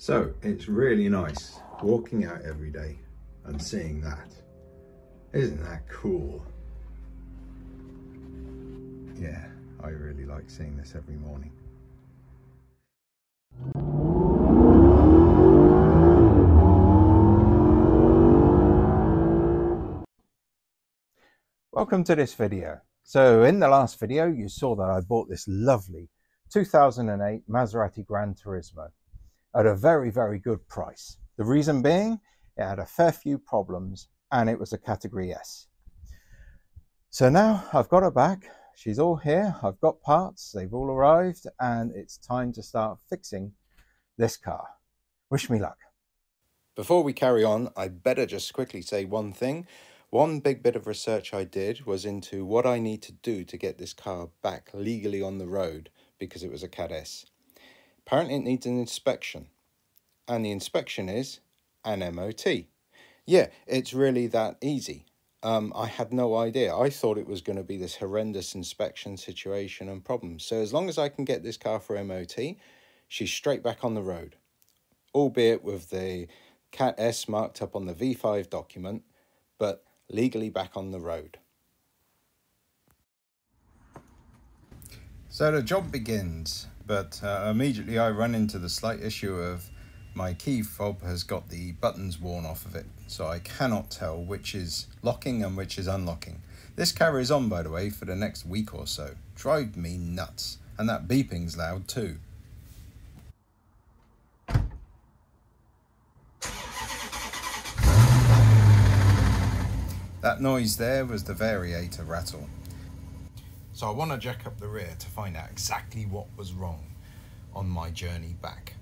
So it's really nice walking out every day and seeing that. Isn't that cool? Yeah, I really like seeing this every morning. Welcome to this video. So in the last video you saw that I bought this lovely 2008 Maserati Granturismo at a very good price. The reason being, it had a fair few problems and it was a category S. So now I've got her back, she's all here, I've got parts, they've all arrived, and it's time to start fixing this car. Wish me luck. Before we carry on, I better just quickly say one thing. One big bit of research I did was into what I need to do to get this car back legally on the road because it was a Cat S. Apparently it needs an inspection, and the inspection is an MOT. Yeah, it's really that easy. I had no idea. I thought it was going to be this horrendous inspection situation and problems. So as long as I can get this car for MOT, she's straight back on the road, albeit with the Cat S marked up on the V5 document, but legally back on the road. So the job begins, but immediately I run into the slight issue of my key fob has got the buttons worn off of it, so I cannot tell which is locking and which is unlocking. This carries on, by the way, for the next week or so. Drive me nuts, and that beeping's loud too. That noise there was the variator rattle. So I want to jack up the rear to find out exactly what was wrong on my journey back.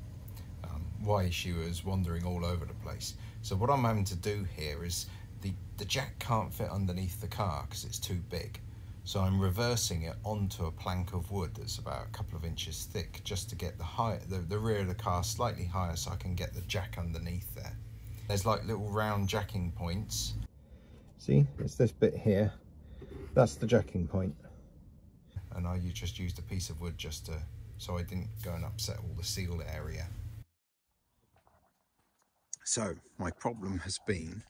Why she was wandering all over the place. So what I'm having to do here is the jack can't fit underneath the car because it's too big. So I'm reversing it onto a plank of wood that's about a couple of inches thick just to get the rear of the car slightly higher so I can get the jack underneath there. There's like little round jacking points. See, it's this bit here. That's the jacking point. And I just used a piece of wood just so I didn't go and upset all the seal area. So my problem has been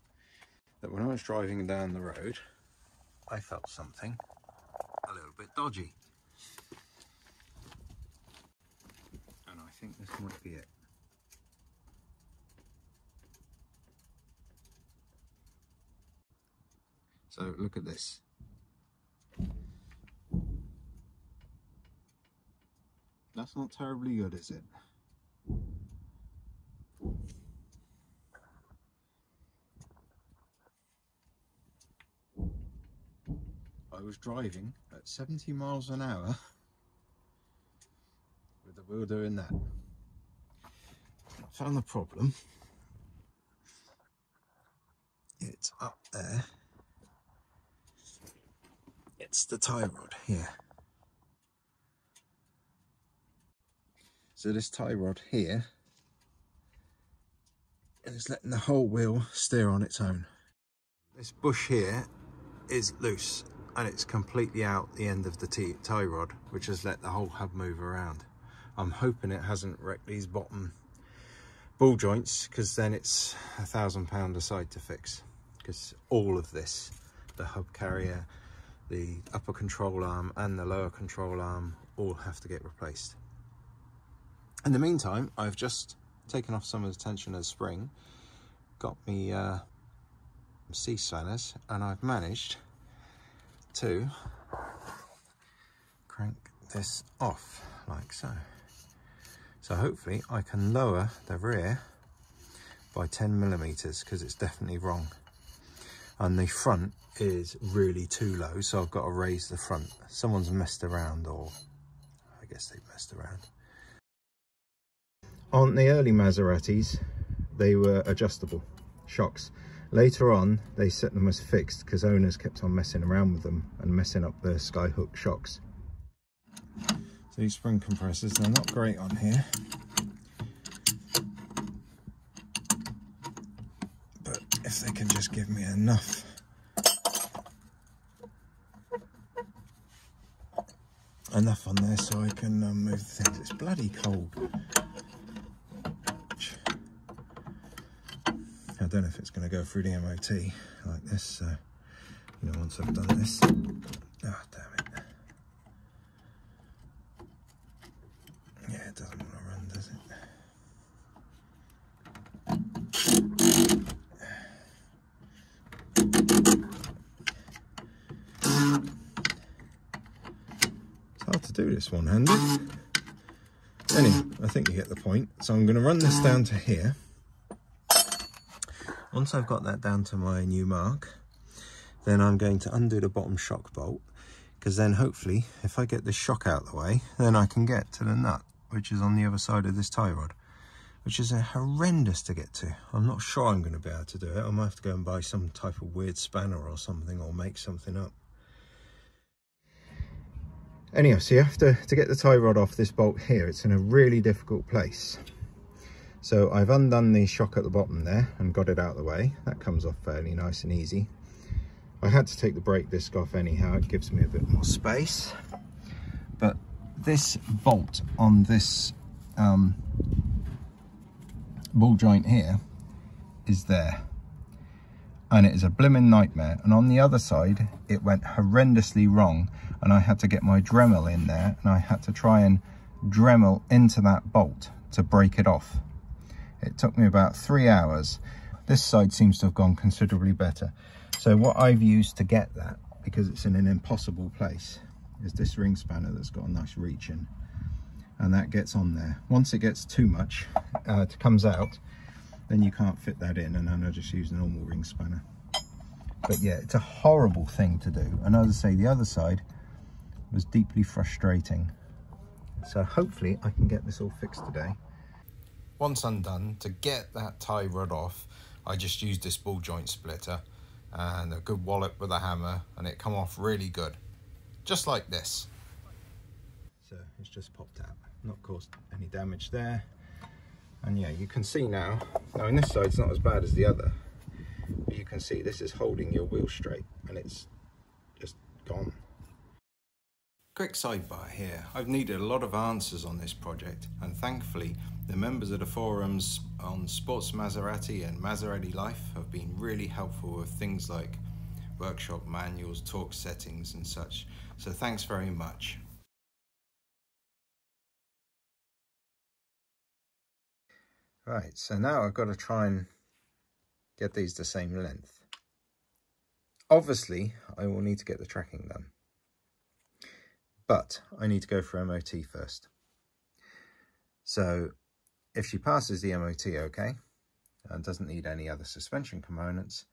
that when I was driving down the road, I felt something a little bit dodgy. And I think this might be it. So look at this. That's not terribly good, is it? I was driving at 70 miles an hour with the wheel doing that. I found the problem. It's up there. It's the tie rod here. So this tie rod here is letting the whole wheel steer on its own. This bush here is loose and it's completely out the end of the tie rod, which has let the whole hub move around. I'm hoping it hasn't wrecked these bottom ball joints, because then it's £1,000 a side to fix, because all of this, the hub carrier, the upper control arm and the lower control arm, all have to get replaced. In the meantime, I've just taken off some of the tension of the spring, got me C-spanners, and I've managed to crank this off like so. So hopefully I can lower the rear by 10mm, because it's definitely wrong. And the front is really too low, so I've got to raise the front. Someone's messed around, or I guess they've messed around. On the early Maseratis, they were adjustable shocks. Later on, they set them as fixed because owners kept on messing around with them and messing up the skyhook shocks. So these spring compressors, they're not great on here. But if they can just give me enough on there so I can move the things. It's bloody cold. don't know if it's going to go through the MOT like this, so, you know, once I've done this. Ah, damn it. Yeah, it doesn't want to run, does it? It's hard to do this one-handed. Anyway, I think you get the point. So I'm going to run this down to here. Once I've got that down to my new mark, then I'm going to undo the bottom shock bolt, because then hopefully, if I get this shock out of the way, then I can get to the nut, which is on the other side of this tie rod, which is horrendous to get to. I'm not sure I'm going to be able to do it. I might have to go and buy some type of weird spanner or something, or make something up. Anyhow, so you have to get the tie rod off this bolt here. It's in a really difficult place. So I've undone the shock at the bottom there and got it out of the way. That comes off fairly nice and easy. I had to take the brake disc off anyhow. It gives me a bit more space. But this bolt on this ball joint here is there. And it is a blimmin' nightmare. And on the other side, it went horrendously wrong. And I had to get my Dremel in there, and I had to try and Dremel into that bolt to break it off. It took me about 3 hours. This side seems to have gone considerably better. So what I've used to get that, because it's in an impossible place, is this ring spanner that's got a nice reach in. And that gets on there. Once it gets too much, it comes out, then you can't fit that in, and then I just use a normal ring spanner. But yeah, it's a horrible thing to do. And as I say, the other side was deeply frustrating. So hopefully I can get this all fixed today. Once undone, to get that tie rod off, I just used this ball joint splitter and a good wallop with a hammer, and it come off really good. Just like this. So it's just popped out. Not caused any damage there. And yeah, you can see now on this side it's not as bad as the other, but you can see this is holding your wheel straight and it's just gone. Quick sidebar here. I've needed a lot of answers on this project, and thankfully the members of the forums on Sports Maserati and Maserati Life have been really helpful with things like workshop manuals, torque settings and such. So thanks very much. Right, so now I've got to try and get these the same length. Obviously, I will need to get the tracking done, but I need to go for MOT first. So if she passes the MOT okay, and doesn't need any other suspension components,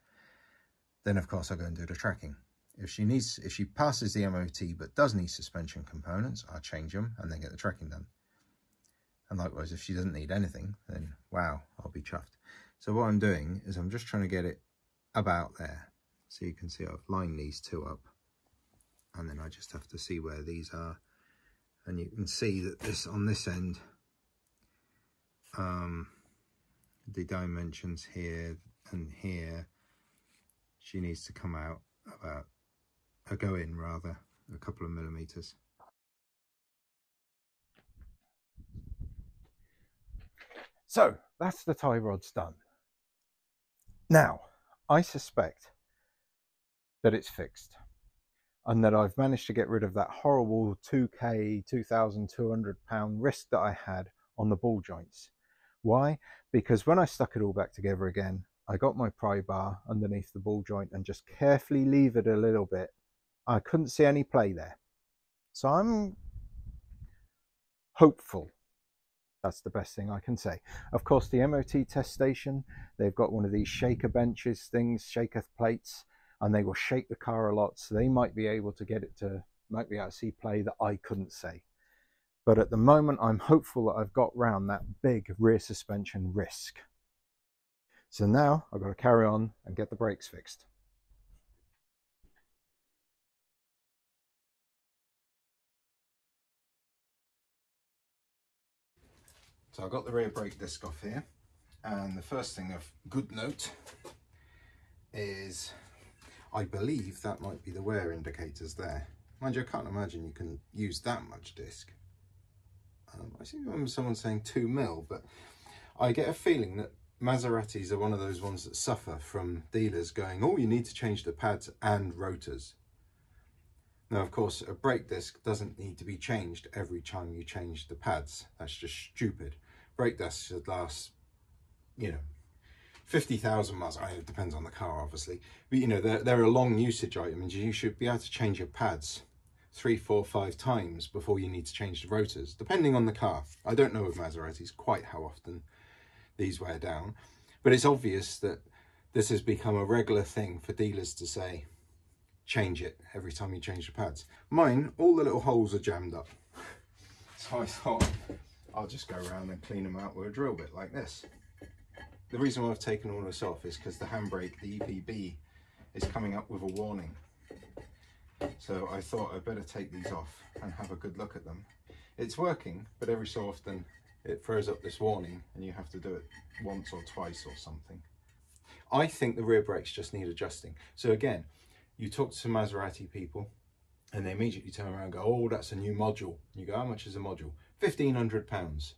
then of course I'll go and do the tracking. If she passes the MOT but does need suspension components, I'll change them and then get the tracking done. And likewise, if she doesn't need anything, then wow, I'll be chuffed. So what I'm doing is I'm just trying to get it about there. So you can see I've lined these two up, and then I just have to see where these are. And you can see that this on this end, the dimensions here and here, she needs to come out about, go in rather, a couple of millimeters. So that's the tie rods done. Now, I suspect that it's fixed and that I've managed to get rid of that horrible 2,200 pound risk that I had on the ball joints. Why? Because when I stuck it all back together again, I got my pry bar underneath the ball joint and just carefully levered a little bit. I couldn't see any play there. So I'm hopeful. That's the best thing I can say. Of course, the MOT test station, they've got one of these shaker benches things, shaker plates, and they will shake the car a lot, so they might be able to get it to, might be able to see play that I couldn't see. But at the moment, I'm hopeful that I've got round that big rear suspension risk. So now I've got to carry on and get the brakes fixed. So I've got the rear brake disc off here, and the first thing of good note is I believe that might be the wear indicators there. Mind you, I can't imagine you can use that much disc. I seem to remember someone saying 2 mil, but I get a feeling that Maseratis are one of those ones that suffer from dealers going, oh, you need to change the pads and rotors. Now, of course, a brake disc doesn't need to be changed every time you change the pads. That's just stupid. Brake discs should last, you know, 50,000 miles. It depends on the car, obviously. But, you know, they're a long usage item, and you should be able to change your pads 3, 4, 5 times before you need to change the rotors, depending on the car. I don't know with Maseratis quite how often these wear down, but it's obvious that this has become a regular thing for dealers to say, change it every time you change the pads. Mine, all the little holes are jammed up. So I thought I'll just go around and clean them out with a drill bit like this. The reason why I've taken all this off is because the handbrake, the EPB, is coming up with a warning. So I thought I'd better take these off and have a good look at them. It's working, but every so often it throws up this warning and you have to do it once or twice or something. I think the rear brakes just need adjusting. So again, you talk to some Maserati people and they immediately turn around and go, oh, that's a new module. You go, how much is a module? £1,500.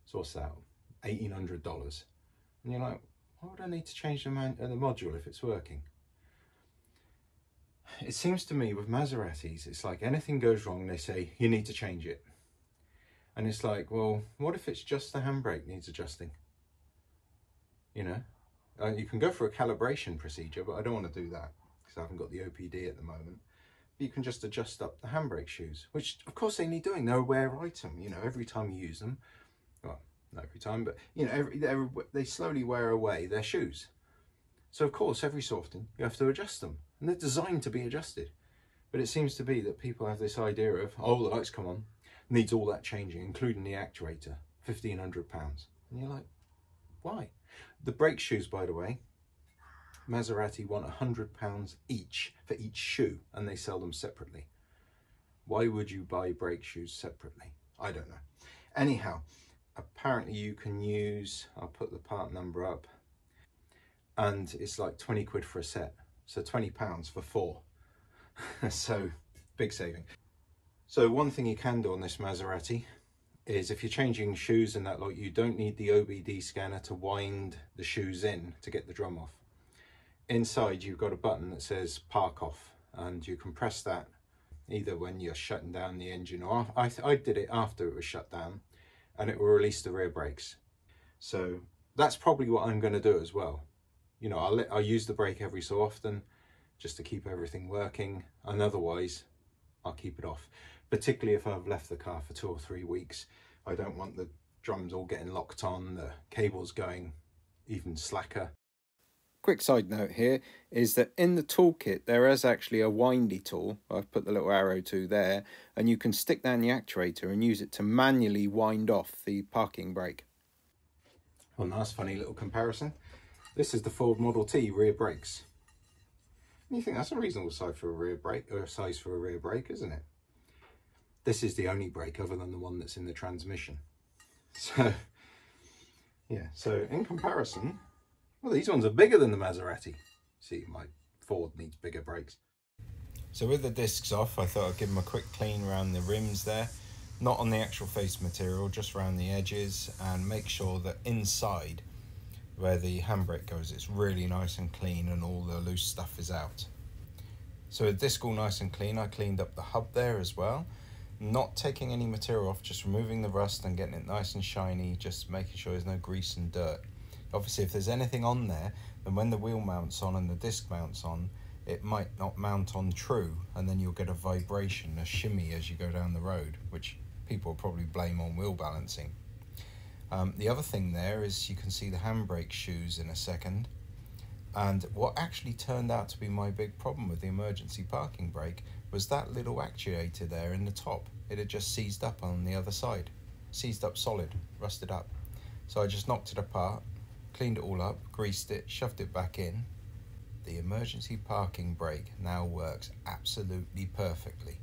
So what's that? $1,800. And you're like, why would I need to change the module if it's working? It seems to me with Maseratis, it's like anything goes wrong, they say, you need to change it. And it's like, well, what if it's just the handbrake needs adjusting? You know, you can go for a calibration procedure, but I don't want to do that because I haven't got the OPD at the moment. But you can just adjust up the handbrake shoes, which of course they need doing. They're a wear item, you know, every time you use them. Well, not every time, but you know, they slowly wear away their shoes. So of course, every so often you have to adjust them, and they're designed to be adjusted. But it seems to be that people have this idea of, oh, the lights come on, needs all that changing, including the actuator, £1,500. And you're like, why? The brake shoes, by the way, Maserati want £100 each for each shoe, and they sell them separately. Why would you buy brake shoes separately? I don't know. Anyhow, apparently you can use, I'll put the part number up, and it's like 20 quid for a set. So £20 for 4. So big saving. So one thing you can do on this Maserati is if you're changing shoes and that, like, you don't need the OBD scanner to wind the shoes in to get the drum off. Inside you've got a button that says park off, and you can press that either when you're shutting down the engine, or I did it after it was shut down, and it will release the rear brakes. So that's probably what I'm going to do as well. You know, I'll use the brake every so often just to keep everything working, and otherwise I'll keep it off. Particularly if I've left the car for 2 or 3 weeks. I don't want the drums all getting locked on, the cables going even slacker. Quick side note here is that in the toolkit there is actually a windy tool. I've put the little arrow to there, and you can stick down the actuator and use it to manually wind off the parking brake. Well, nice funny little comparison. This is the Ford Model T rear brakes. You think that's a reasonable size for a rear brake, isn't it? This is the only brake other than the one that's in the transmission. So, yeah, so in comparison, well, these ones are bigger than the Maserati. See, my Ford needs bigger brakes. So with the discs off, I thought I'd give them a quick clean around the rims there. Not on the actual face material, just around the edges, and make sure that inside where the handbrake goes, it's really nice and clean and all the loose stuff is out. So with disc all nice and clean, I cleaned up the hub there as well. Not taking any material off, just removing the rust and getting it nice and shiny, just making sure there's no grease and dirt. Obviously if there's anything on there, then when the wheel mounts on and the disc mounts on, it might not mount on true, and then you'll get a vibration, a shimmy as you go down the road, which people will probably blame on wheel balancing. The other thing there is you can see the handbrake shoes in a second, and what actually turned out to be my big problem with the emergency parking brake was that little actuator there in the top. It had just seized up on the other side, seized up solid, rusted up. So I just knocked it apart, cleaned it all up, greased it, shoved it back in. The emergency parking brake now works absolutely perfectly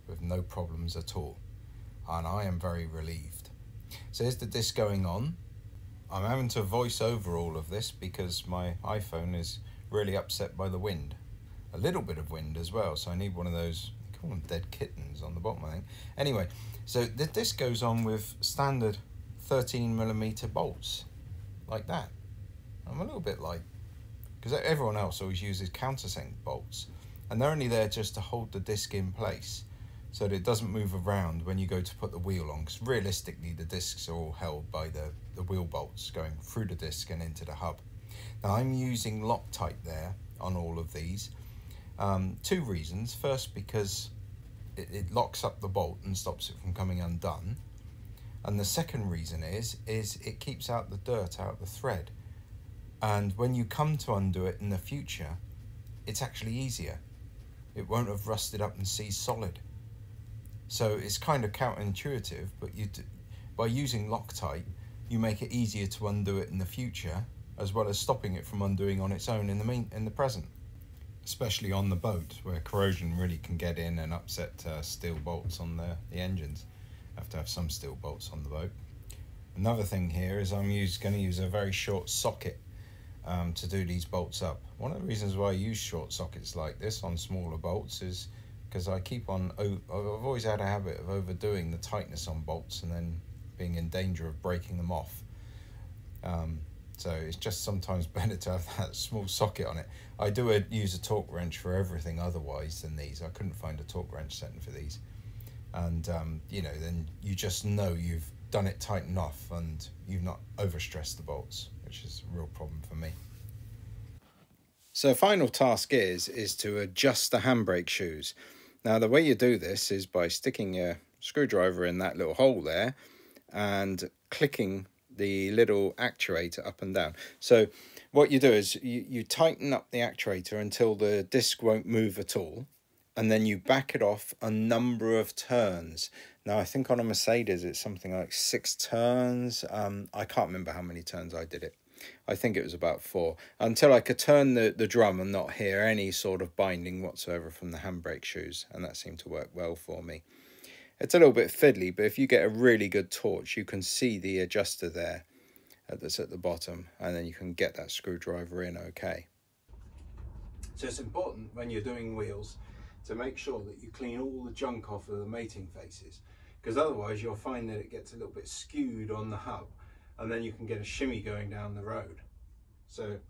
with no problems at all, and I am very relieved. So here's the disc going on. I'm having to voice over all of this because my iPhone is really upset by the wind. A little bit of wind as well, so I need one of those, they call them dead kittens on the bottom, I think. Anyway, so the disc goes on with standard 13mm bolts, like that. I'm a little bit like, because everyone else always uses countersink bolts, and they're only there just to hold the disc in place so that it doesn't move around when you go to put the wheel on, because realistically the discs are all held by the wheel bolts going through the disc and into the hub. Now I'm using Loctite there on all of these. Two reasons. First, because it locks up the bolt and stops it from coming undone. And the second reason is it keeps out the dirt out the thread. And when you come to undo it in the future, it's actually easier. It won't have rusted up and seized solid. So it's kind of counterintuitive, but by using Loctite, you make it easier to undo it in the future, as well as stopping it from undoing on its own in the present. Especially on the boat, where corrosion really can get in and upset steel bolts on the engines. You have to have some steel bolts on the boat. Another thing here is I'm going to use a very short socket to do these bolts up. One of the reasons why I use short sockets like this on smaller bolts is because I've always had a habit of overdoing the tightness on bolts and then being in danger of breaking them off. So it's just sometimes better to have that small socket on it. I do use a torque wrench for everything otherwise than these. I couldn't find a torque wrench setting for these. And you know, then you just know you've done it tight enough and you've not overstressed the bolts, which is a real problem for me. So final task is to adjust the handbrake shoes. Now the way you do this is by sticking your screwdriver in that little hole there and clicking the little actuator up and down. So what you do is you tighten up the actuator until the disc won't move at all, and then you back it off a number of turns. Now I think on a Mercedes it's something like 6 turns. I can't remember how many turns I did it. I think it was about 4, until I could turn the drum and not hear any sort of binding whatsoever from the handbrake shoes, and that seemed to work well for me. It's a little bit fiddly, but if you get a really good torch, you can see the adjuster there that's at the bottom, and then you can get that screwdriver in okay. So it's important when you're doing wheels to make sure that you clean all the junk off of the mating faces, because otherwise you'll find that it gets a little bit skewed on the hub, and then you can get a shimmy going down the road. So I'm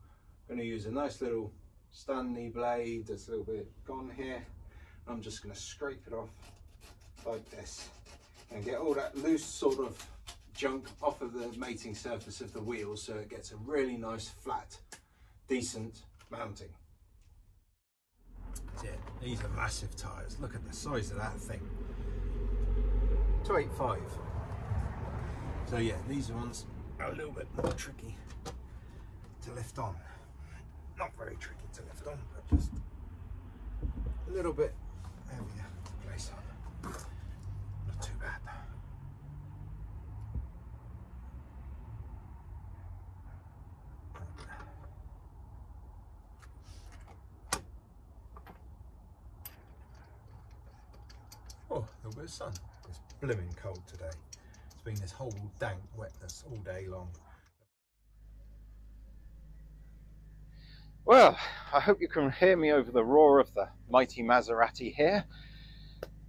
going to use a nice little Stanley blade that's a little bit gone here. I'm just going to scrape it off like this and get all that loose sort of junk off of the mating surface of the wheel, so it gets a really nice flat decent mounting. That's it. These are massive tyres. Look at the size of that thing. 285. So yeah, these ones are a little bit more tricky to lift on. Not very tricky to lift on, but just a little bit heavier to place on. Not too bad. Oh, a little bit of sun. It's blooming cold today. It's been this whole dank wetness all day long. Well, I hope you can hear me over the roar of the mighty Maserati here.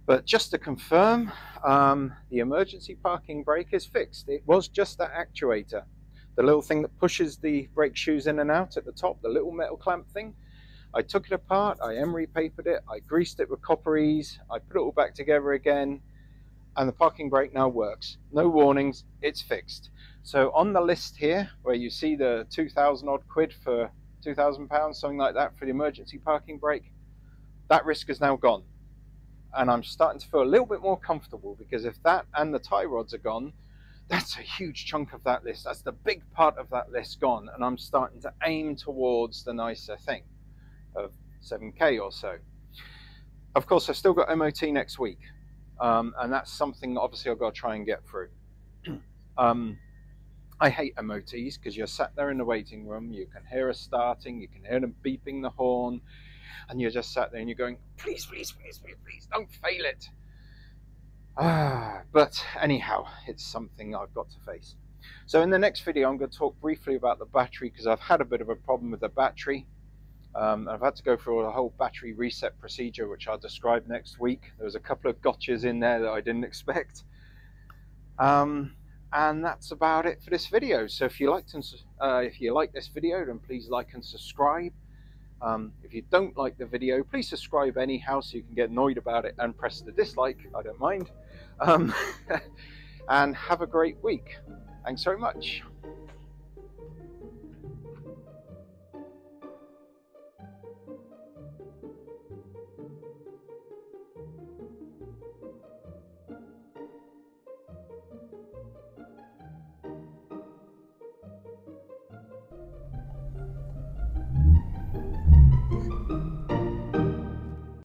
But just to confirm, the emergency parking brake is fixed. It was just that actuator, the little thing that pushes the brake shoes in and out at the top, the little metal clamp thing. I took it apart, I emery papered it, I greased it with copperies, I put it all back together again, and the parking brake now works. No warnings, it's fixed. So on the list here, where you see the 2,000 odd quid for £2,000, something like that, for the emergency parking brake, that risk is now gone. And I'm starting to feel a little bit more comfortable, because if that and the tie rods are gone, that's a huge chunk of that list. That's the big part of that list gone, and I'm starting to aim towards the nicer thing of 7k or so. Of course, I've still got MOT next week, and that's something obviously I've got to try and get through. I hate MOTs because you're sat there in the waiting room, you can hear us starting, you can hear them beeping the horn, and you're just sat there and you're going, please, please, please, please, please, don't fail it. But anyhow, it's something I've got to face. So in the next video, I'm going to talk briefly about the battery, because I've had a bit of a problem with the battery. I've had to go through a whole battery reset procedure, which I'll describe next week. There was a couple of gotchas in there that I didn't expect. And that's about it for this video. So if you liked this video, then please like and subscribe. If you don't like the video, please subscribe anyhow so you can get annoyed about it and press the dislike. I don't mind. And have a great week. Thanks very much.